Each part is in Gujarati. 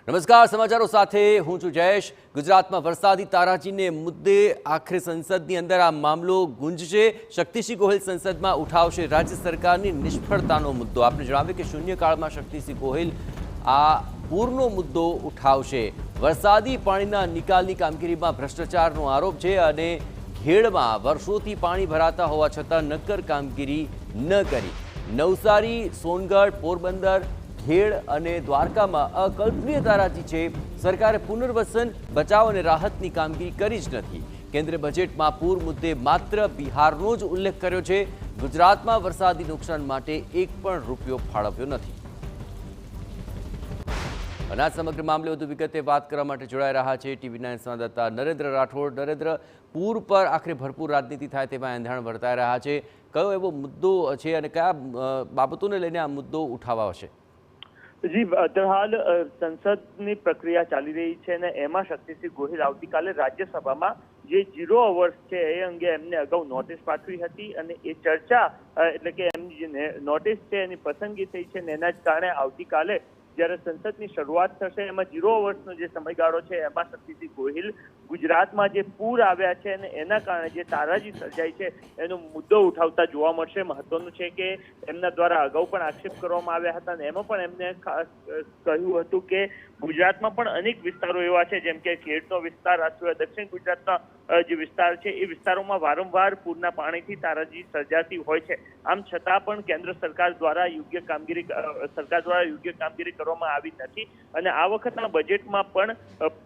નમસ્કાર, સમાચારો સાથે હું છું જયેશ। ગુજરાતમાં વરસાદી તારાજીને મુદ્દે આખરે સંસદની અંદર આ મામલો ગુંજશે। શક્તિસિંહ ગોહિલ સંસદમાં ઉઠાવશે રાજ્ય સરકારની નિષ્ફળતાનો મુદ્દો। આપને જણાવીએ કે શૂન્યકાળમાં શક્તિસિંહ ગોહિલ આ પૂરનો મુદ્દો ઉઠાવશે। વરસાદી પાણીના નિકાલની કામગીરીમાં ભ્રષ્ટાચારનો આરોપ છે અને ખેડમાં વર્ષોથી પાણી ભરાતા હોવા છતાં નક્કર કામગીરી ન કરી। નવસારી, સોનગઢ, પોરબંદર, ખેડ અને દ્વારકામાં અકલ્પનીય તારાજી છે। સરકારે પુનર્વસન, બચાવ અને રાહતની કામગીરી કરી જ નથી। કેન્દ્રીય બજેટમાં પૂર મુદ્દે માત્ર બિહારનો જ ઉલ્લેખ કર્યો છે। ગુજરાતમાં વરસાદી નુકસાન માટે એક પણ રૂપિયો ફાળવ્યો નથી। અને આ સમગ્ર મામલે વધુ વિગતે વાત કરવા માટે જોડાઈ રહ્યા છે TV9 સંવાદદાતા નરેન્દ્ર રાઠોડ। નરેન્દ્ર, પૂર પર આખરે ભરપૂર રાજનીતિ થાય તેમાં એંધાણ વર્તાઈ રહ્યા છે। કયો એવો મુદ્દો છે અને કયા બાબતોને લઈને આ મુદ્દો ઉઠાવાશે? જી, અત્યારે સંસદની પ્રક્રિયા ચાલી રહી છે અને એમાં શક્તિસિંહ ગોહિલ આવતીકાલે રાજ્યસભામાં જે 0 અવર્સ છે એ અંગે એમને અગાઉ નોટિસ પાઠવી હતી અને એ ચર્ચા એટલે કે એમની જે નોટિસ છે એની પસંદગી થઈ છે અને એના જ કારણે આવતીકાલે જ્યારે સંસદની શરૂઆત થશે એમાં 0 અવર્સનો જે સમયગાળો છે એમાં શક્તિસિંહ ગોહિલ ગુજરાતમાં જે પૂર આવ્યા છે અને એના કારણે જે તારાજી સર્જાઈ છે એનો મુદ્દો ઉઠાવતા જોવા મળશે। મહત્વનું છે કે એમના દ્વારા અગાઉ પણ આક્ષેપ કરવામાં આવ્યા હતા અને એમાં પણ એમને કહ્યું હતું કે ગુજરાતમાં પણ અનેક વિસ્તારો એવા છે જેમ કે ખેડનો વિસ્તાર અથવા દક્ષિણ ગુજરાતના જે વિસ્તાર છે એ વિસ્તારોમાં વારંવાર પૂરના પાણીથી તારાજી સર્જાતી હોય છે। આમ છતાં પણ કેન્દ્ર સરકાર દ્વારા યોગ્ય કામગીરી કરવામાં આવી નથી અને આ વખતના બજેટમાં પણ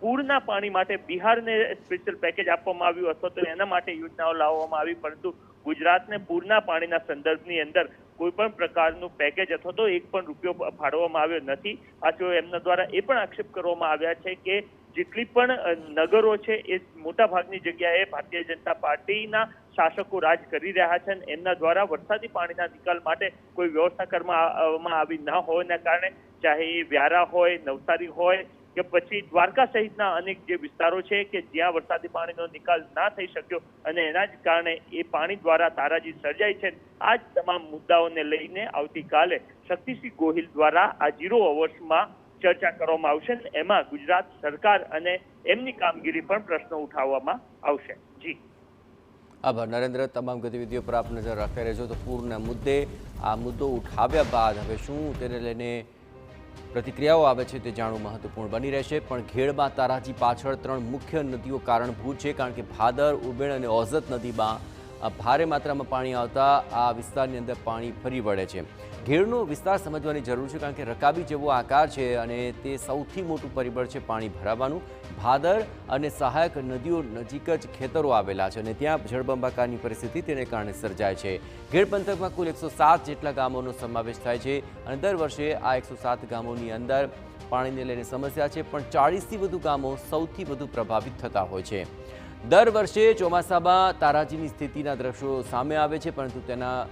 પૂરના પાણી માટે બિહારને સ્પેશિયલ પેકેજ આપવામાં આવ્યું અથવા તો એના માટે યોજનાઓ લાવવામાં આવી, પરંતુ ગુજરાતને પૂરના પાણીના સંદર્ભની અંદર કોઈ પણ પ્રકારનું પેકેજ અથવા તો એક પણ રૂપિયો ફાળવવામાં આવ્યો નથી। આ સિવાય એમના દ્વારા એ પણ આક્ષેપ કરવામાં આવ્યા છે કે જેટલી પણ નગરો છે એ મોટાભાગની જગ્યાએ ભારતીય જનતા પાર્ટીના શાસકો રાજ કરી રહ્યા છે અને એમના દ્વારા વરસાદી પાણીના નિકાલ માટે કોઈ વ્યવસ્થા કરવામાં આવી ન હોવાના કારણે ચાહે એ વ્યારા હોય, નવસારી હોય કે પછી દ્વારકા સહિતના અનેક જે વિસ્તારો છે કે જ્યાં વરસાદી પાણીનો નિકાલ ના થઈ શક્યો અને એના જ કારણે એ પાણી દ્વારા તારાજી સર્જાઈ છે। આ જ તમામ મુદ્દાઓને લઈને આવતીકાલે શક્તિસિંહ ગોહિલ દ્વારા આ 0 અવર્સમાં ચર્ચા કરવામાં આવશે અને એમાં ગુજરાત સરકાર અને એમની કામગીરી પણ પ્રશ્નો ઉઠાવવામાં આવશે। જી, આભાર નરેન્દ્ર। તમામ ગતિવિધિઓ પર આપ નજર રાખતા રહેજો। તો પૂરના મુદ્દે આ મુદ્દો ઉઠાવ્યા બાદ હવે શું તેને લઈને પ્રતિક્રિયાઓ આવે છે તે જાણવું મહત્વપૂર્ણ બની રહેશે। પણ ખેડમાં તારાજી પાછળ 3 મુખ્ય નદીઓ કારણભૂત છે, કારણ કે ભાદર, ઉબેણ અને ઓઝત નદીમાં ભારે માત્રામાં પાણી આવતા આ વિસ્તારની અંદર પાણી ફરી વળે છે। ખેડનો વિસ્તાર સમજવાની જરૂર છે, કારણ કે રકાબી જેવો આકાર છે અને તે સૌથી મોટું પરિબળ છે પાણી ભરાવાનું। ભાદર અને સહાયક નદીઓ નજીક જ ખેતરો આવેલા છે અને ત્યાં જળબંબાકારની પરિસ્થિતિ તેને કારણે સર્જાય છે। ખેડ પંથકમાં કુલ 107 જેટલા ગામોનો સમાવેશ થાય છે અને દર વર્ષે આ 107 ગામોની અંદર પાણીને લઈને સમસ્યા છે, પણ 40થી વધુ ગામો સૌથી વધુ પ્રભાવિત થતા હોય છે। દર વર્ષે ચોમાસામાં તારાજીની સ્થિતિના દ્રશ્યો સામે આવે છે, પરંતુ તેના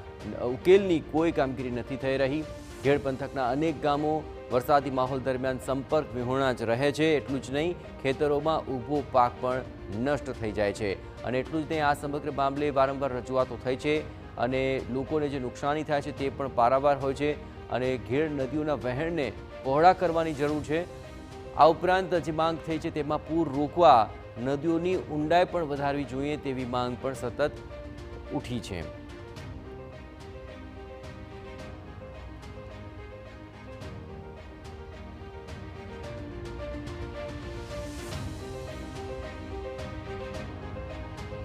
ઉકેલની કોઈ કામગીરી નથી થઈ રહી। ખેડ પંથકના અનેક ગામો વરસાદી માહોલ દરમિયાન સંપર્ક વિહોણા જ રહે છે। એટલું જ નહીં, ખેતરોમાં ઊભો પાક પણ નષ્ટ થઈ જાય છે અને એટલું જ નહીં, આ સમગ્ર મામલે વારંવાર રજૂઆતો થઈ છે અને લોકોને જે નુકસાની થાય છે તે પણ પારાવાર હોય છે અને ખેડ નદીઓના વહેણને પહોળા કરવાની જરૂર છે। આ ઉપરાંત જે માંગ થઈ છે તેમાં પૂર રોકવા નદીઓની ઊંડાઈ પણ વધારવી જોઈએ તેવી માંગ પણ સતત ઉઠી છે।